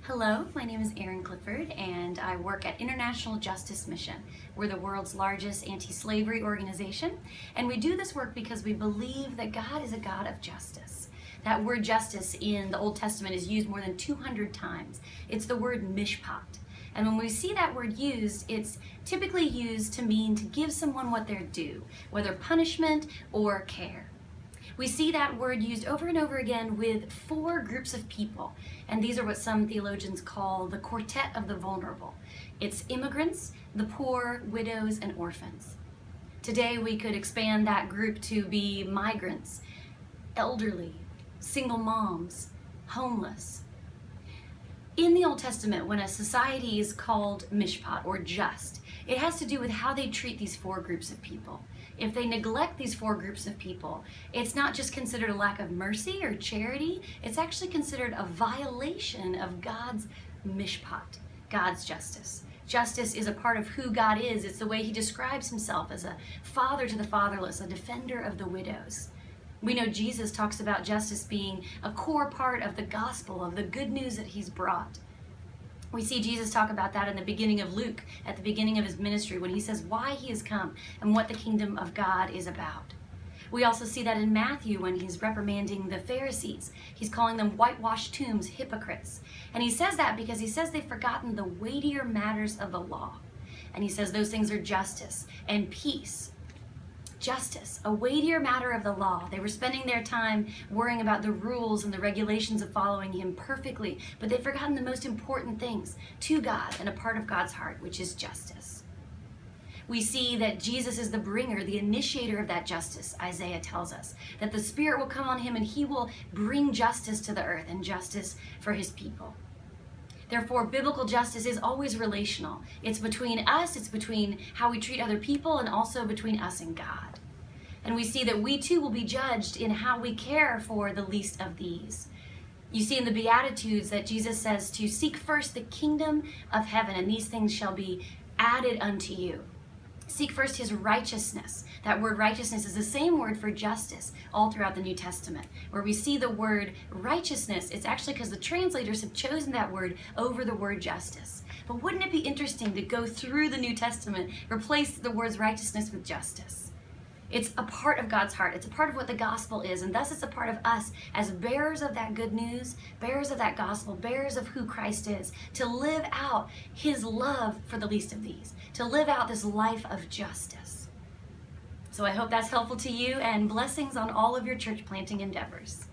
Hello, my name is Erin Clifford and I work at International Justice Mission. We're the world's largest anti-slavery organization, and we do this work because we believe that God is a God of justice. That word justice in the Old Testament is used more than 200 times. It's the word mishpat. And when we see that word used, it's typically used to mean to give someone what they're due, whether punishment or care. We see that word used over and over again with four groups of people, and these are what some theologians call the quartet of the vulnerable. It's immigrants, the poor, widows, and orphans. Today we could expand that group to be migrants, elderly, single moms, homeless. In the Old Testament, when a society is called mishpat or just, it has to do with how they treat these four groups of people. If they neglect these four groups of people, it's not just considered a lack of mercy or charity, it's actually considered a violation of God's mishpat, God's justice. Justice is a part of who God is. It's the way he describes himself as a father to the fatherless, a defender of the widows. We know Jesus talks about justice being a core part of the gospel, of the good news that he's brought. We see Jesus talk about that in the beginning of Luke, at the beginning of his ministry, when he says why he has come and what the kingdom of God is about. We also see that in Matthew when he's reprimanding the Pharisees. He's calling them whitewashed tombs, hypocrites. And he says that because he says they've forgotten the weightier matters of the law. And he says those things are justice and peace. Justice, a weightier matter of the law. They were spending their time worrying about the rules and the regulations of following him perfectly, but they've forgotten the most important things to God and a part of God's heart, which is justice. We see that Jesus is the bringer, the initiator of that justice. Isaiah tells us that the Spirit will come on him and he will bring justice to the earth and justice for his people. Therefore, biblical justice is always relational. It's between us, it's between how we treat other people, and also between us and God. And we see that we too will be judged in how we care for the least of these. You see in the Beatitudes that Jesus says to seek first the kingdom of heaven, and these things shall be added unto you. Seek first his righteousness. That word righteousness is the same word for justice all throughout the New Testament. Where we see the word righteousness, it's actually because the translators have chosen that word over the word justice. But wouldn't it be interesting to go through the New Testament, replace the words righteousness with justice? It's a part of God's heart. It's a part of what the gospel is, and thus it's a part of us as bearers of that good news, bearers of that gospel, bearers of who Christ is, to live out his love for the least of these, to live out this life of justice. So I hope that's helpful to you, and blessings on all of your church planting endeavors.